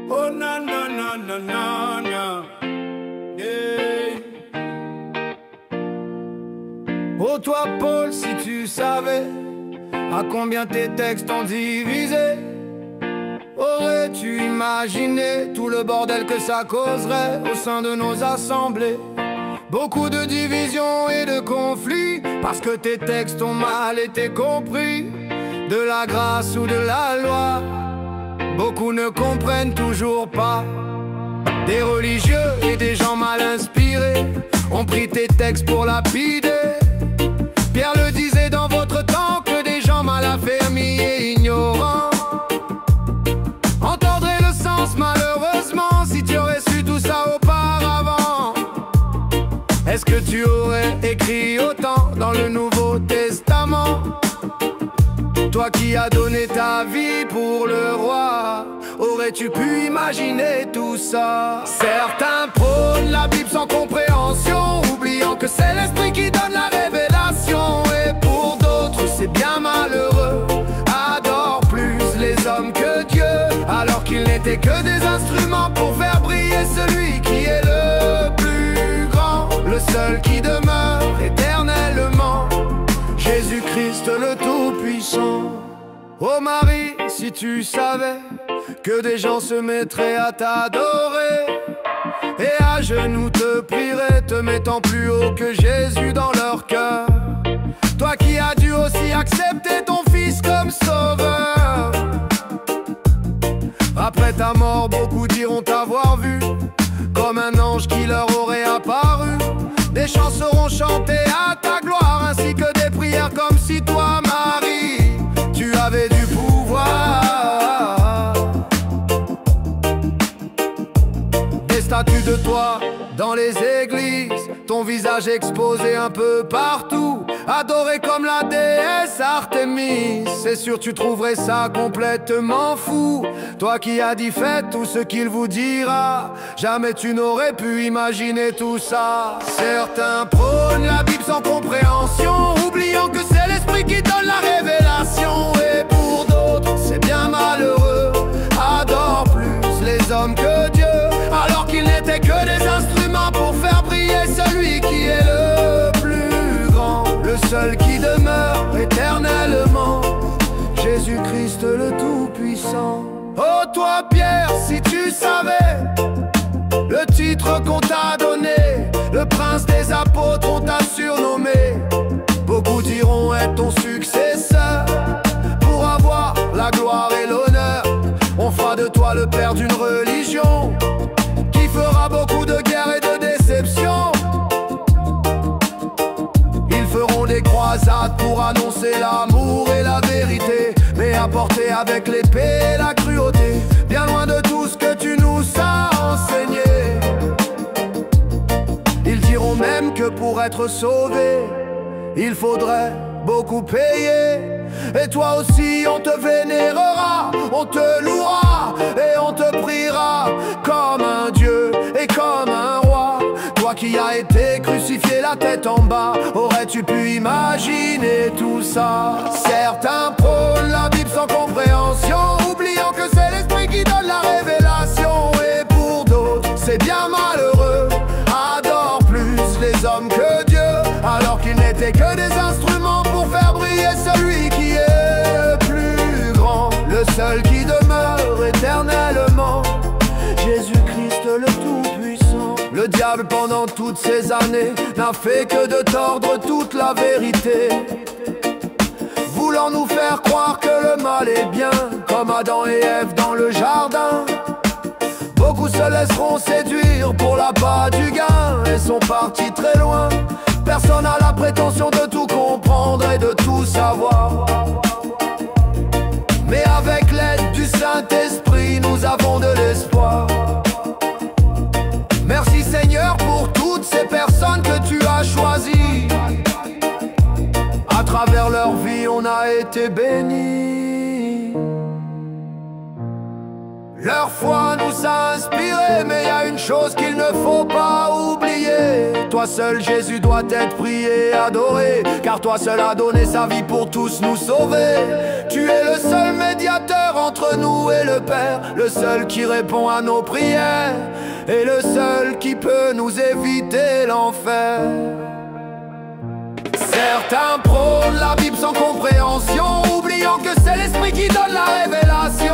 Oh na na na na na na. Yeah. Oh toi Paul, si tu savais à combien tes textes ont divisé, aurais-tu imaginé tout le bordel que ça causerait au sein de nos assemblées? Beaucoup de divisions et de conflits, parce que tes textes ont mal été compris, de la grâce ou de la loi. Beaucoup ne comprennent toujours pas. Des religieux et des gens mal inspirés ont pris tes textes pour lapider. Pierre le disait dans votre temps que des gens mal affermis et ignorants entendraient le sens malheureusement si tu aurais su tout ça auparavant. Est-ce que tu aurais écrit autant dans le Nouveau Testament? Toi qui as donné ta vie pour le roi, aurais-tu pu imaginer tout ça? Certains prônent la Bible sans compréhension, oubliant que c'est l'Esprit qui donne la révélation. Et pour d'autres, c'est bien malheureux, adorent plus les hommes que Dieu, alors qu'ils n'étaient que des instruments pour faire briller celui qui est le plus grand, le seul qui demeure éternellement, Jésus-Christ le Tout-Puissant. Oh Marie, si tu savais que des gens se mettraient à t'adorer et à genoux te prieraient, te mettant plus haut que Jésus dans leur cœur. Toi qui as dû aussi accepter ton fils comme sauveur. Après ta mort, beaucoup diront t'avoir vu comme un ange qui leur aurait apparu. Des chants seront chantés à ta gloire, ainsi que des prières comme si toi, Marie, tu avais du pouvoir. Des statues de toi dans les églises, ton visage exposé un peu partout, adoré comme la déesse Artémis. C'est sûr tu trouverais ça complètement fou. Toi qui as dit faites tout ce qu'il vous dira, jamais tu n'aurais pu imaginer tout ça. Certains prônent la Bible sans compréhension, oubliant que c'est l'Esprit qui donne la révélation. Et pour d'autres, c'est bien malheureux, adorent plus les hommes que Dieu, alors qu'ils n'étaient que des instruments pour faire briller celui qui est le plus grand, le seul qui demeure éternellement, Jésus-Christ le Tout-Puissant. Oh toi Pierre, si tu savais le titre qu'on t'a donné, le prince des apôtres on t'a surnommé. Beaucoup diront être ton successeur, pour avoir la gloire et l'honneur. On fera de toi le père d'une religion qui fera beaucoup de guerres et de déceptions. Ils feront des croisades pour annoncer l'amour et la vérité, mais apporter avec l'épée et la cruauté, bien loin de tout ce que tu nous as enseigné. Ils diront même que pour être sauvé, il faudrait beaucoup payer. Et toi aussi on te vénérera, on te louera et on te priera comme un Dieu et comme un roi. Toi qui as été crucifié la tête en bas, aurais-tu pu imaginer tout ça? Certains prônent la Bible sans compréhension, oubliant que c'est l'Esprit qui donne la révélation. Et pour d'autres, c'est bien malheureux, adorent plus les hommes que Dieu, alors qu'ils n'étaient que des instruments pour faire briller celui qui est le plus grand, le seul qui demeure éternellement, Jésus-Christ le Tout-Puissant. Le diable pendant toutes ces années n'a fait que de tordre toute la vérité, voulant nous faire croire que le mal est bien, comme Adam et Ève dans le jardin. Beaucoup se laisseront séduire pour l'appât du gain et sont partis très loin. Personne n'a la prétention de tout comprendre et de tout savoir, mais avec l'aide du Saint-Esprit, nous avons de l'espoir. Merci Seigneur pour toutes ces personnes que tu as choisies. À travers leur vie, on a été bénis. Leur foi nous a inspirés, mais y a une chose qu'il ne faut pas oublier. Toi seul Jésus doit être prié, adoré, car toi seul a donné sa vie pour tous nous sauver. Tu es le seul médiateur entre entre nous et le Père, le seul qui répond à nos prières, et le seul qui peut nous éviter l'enfer. Certains prônent la Bible sans compréhension, oubliant que c'est l'Esprit qui donne la révélation.